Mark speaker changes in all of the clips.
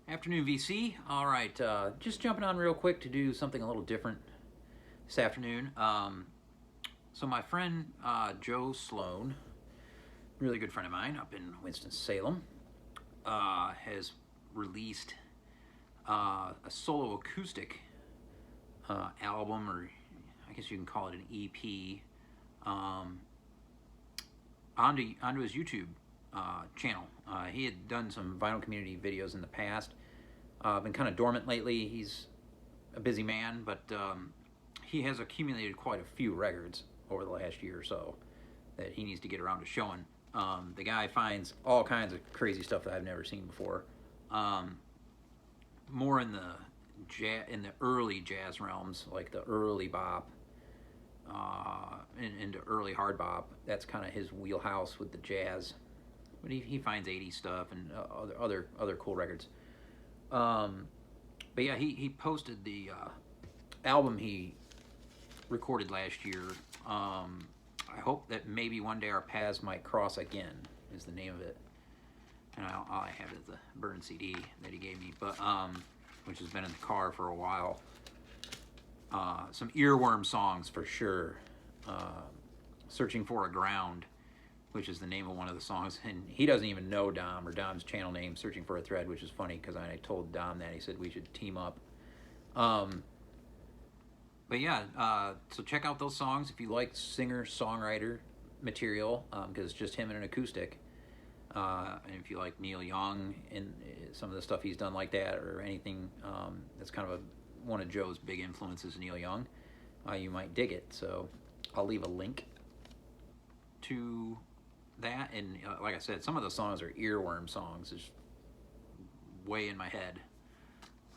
Speaker 1: Afternoon, VC. All right, just jumping on real quick to do something a little different this afternoon. So my friend Joe Sloan, really good friend of mine up in Winston-Salem, has released a solo acoustic album, or I guess you can call it an EP, um, onto his YouTube channel. He had done some vinyl community videos in the past. Been kind of dormant lately. He's a busy man, but he has accumulated quite a few records over the last year or so that he needs to get around to showing. The guy finds all kinds of crazy stuff that I've never seen before. More in the early jazz realms, like the early bop, into early hard bop. That's kind of his wheelhouse with the jazz. But he finds 80s stuff and other cool records. But yeah, he posted the album he recorded last year. I hope that maybe one day our paths might cross again is the name of it. And I have it, the burn CD that he gave me, but which has been in the car for a while. Some earworm songs for sure. Searching for a Ground, which is the name of one of the songs, and he doesn't even know Dom or Dom's channel name, Searching for a Thread, which is funny because I told Dom that. He said we should team up. But yeah, so check out those songs if you like singer-songwriter material, because it's just him and an acoustic. And if you like Neil Young and some of the stuff he's done like that, or anything that's kind of one of Joe's big influences, Neil Young, you might dig it. So I'll leave a link to that. And like I said, some of the songs are earworm songs, just way in my head.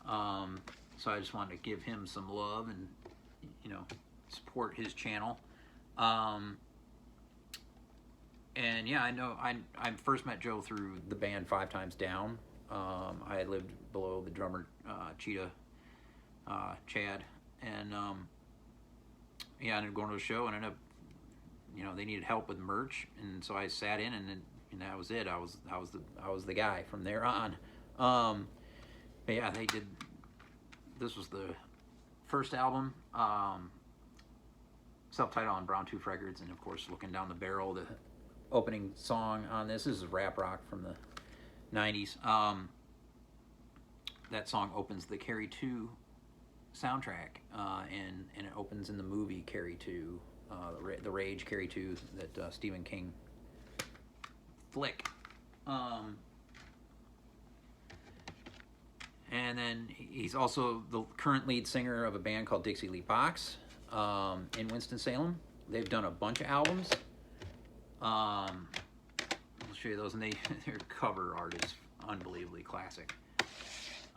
Speaker 1: So I just wanted to give him some love and support his channel. And yeah, I know I first met Joe through the band Five Times Down. I had lived below the drummer Cheetah, Chad, and yeah, I ended up going to a show and ended up, they needed help with merch, and so I sat in, and then that was it. I was the guy from there on. But yeah, they did. This was the first album, self-titled on Brown Tooth Records, and of course, Looking Down the Barrel, the opening song on this. This is rap rock from the 90s. That song opens the Carrie 2 soundtrack, and it opens in the movie Carrie 2, the Rage Carrie 2, that Stephen King flick. And then he's also the current lead singer of a band called Dixie Lee Box in Winston-Salem. They've done a bunch of albums. I'll show you those, and their cover art is unbelievably classic.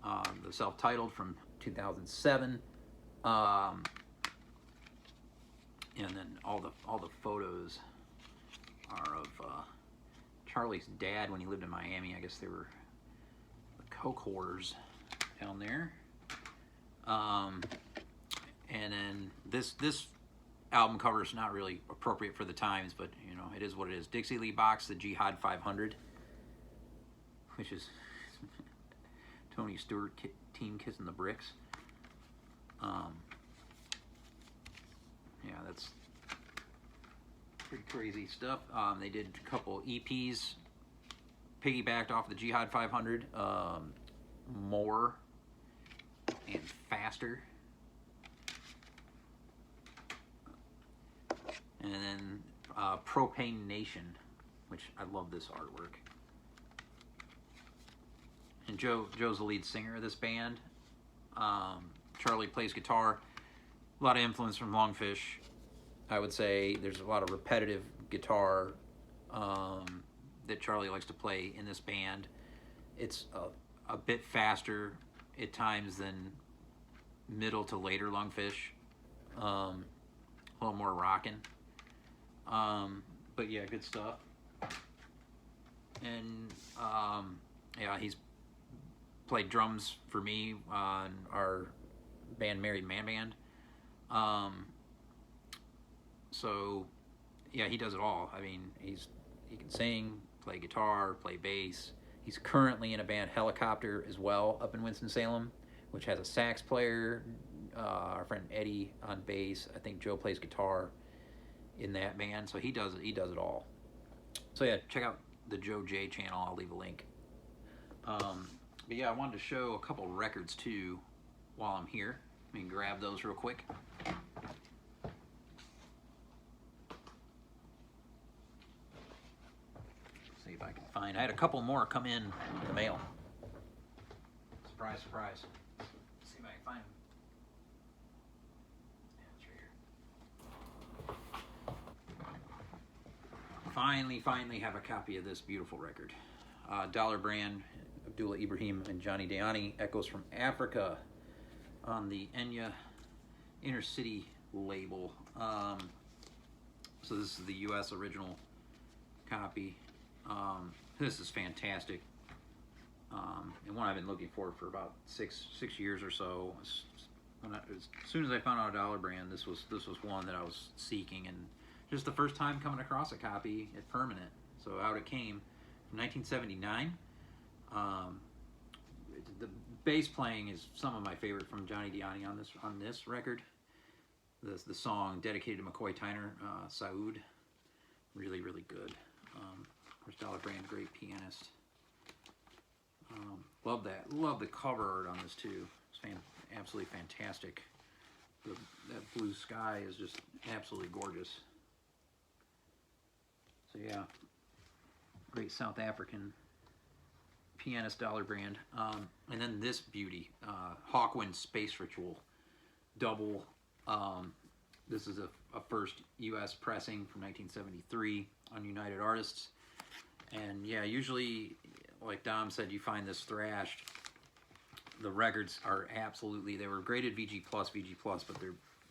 Speaker 1: The self-titled from 2007, and then all the photos are of Charlie's dad when he lived in Miami. I guess they were the coke whores down there. And then this album cover is not really appropriate for the times, but it is what it is. Dixie Lee Box, the Jihad 500, which is Tony Stewart teen kissing the bricks. Yeah, that's pretty crazy stuff. They did a couple EPs piggybacked off the Jihad 500, More and Faster. And then Propane Nation, which I love this artwork. And Joe's the lead singer of this band. Charlie plays guitar. A lot of influence from Longfish. I would say there's a lot of repetitive guitar that Charlie likes to play in this band. It's a bit faster at times than middle to later Longfish. A little more rockin'. But yeah, good stuff. And yeah, he's played drums for me on our band Married Man Band. So yeah, he does it all. I mean, he can sing, play guitar, play bass. He's currently in a band, Helicopter, as well, up in Winston-Salem, which has a sax player, our friend Eddie on bass. I think Joe plays guitar in that band, so he does it all. So yeah, check out the Joe J channel. I'll leave a link. But yeah, I wanted to show a couple records too while I'm here. Let me grab those real quick. See if I can find. I had a couple more come in the mail. Surprise, surprise. Let's see if I can find them. Finally have a copy of this beautiful record. Dollar Brand, Abdullah Ibrahim and Johnny Dayani, Echoes from Africa, on the Enya Inner City label. So this is the US original copy. This is fantastic. And one I've been looking for about six years or so. As soon as I found out Dollar Brand, this was one that I was seeking, and just the first time coming across a copy at Permanent. So out it came from 1979. The bass playing is some of my favorite from Johnny Dayani on this record. The song dedicated to McCoy Tyner, Saud, really good. Of course, Dollar Brand, great pianist. Love the cover art on this too. It's absolutely fantastic. That blue sky is just absolutely gorgeous. So yeah, great South African pianist, Dollar Brand. And then this beauty, Hawkwind Space Ritual double. This is a first US pressing from 1973 on United Artists. And yeah, usually, like Dom said, you find this thrashed. The records are absolutely, they were graded VG+, but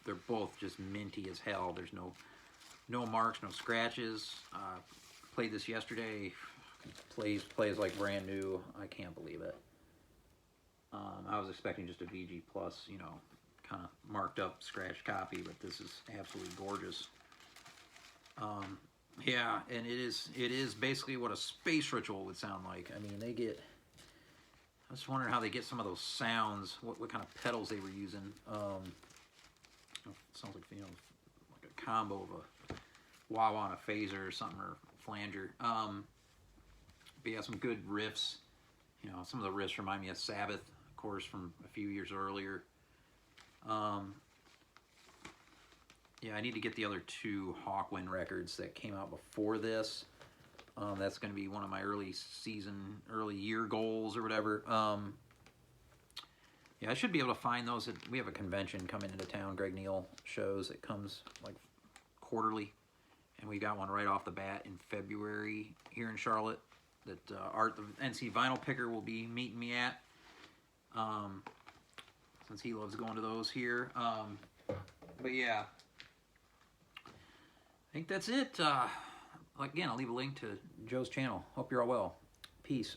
Speaker 1: they're both just minty as hell. There's no marks, no scratches. Played this yesterday. Plays like brand new. I can't believe it. I was expecting just a VG+, kind of marked up, scratched copy, but this is absolutely gorgeous. Yeah, and it is basically what a Space Ritual would sound like. I mean, I was wondering how they get some of those sounds, what kind of pedals they were using. It sounds like, like a combo of a wah-wah and a phaser or something, or flanger. But yeah, some good riffs. Some of the riffs remind me of Sabbath, of course, from a few years earlier. Yeah, I need to get the other two Hawkwind records that came out before this. That's going to be one of my early year goals or whatever. Yeah, I should be able to find those. We have a convention coming into town, Greg Neal shows. It comes like quarterly, and we got one right off the bat in February here in Charlotte that Art, the NC Vinyl Picker, will be meeting me at, since he loves going to those here. But yeah, I think that's it. Again, I'll leave a link to Joe's channel. Hope you're all well. Peace.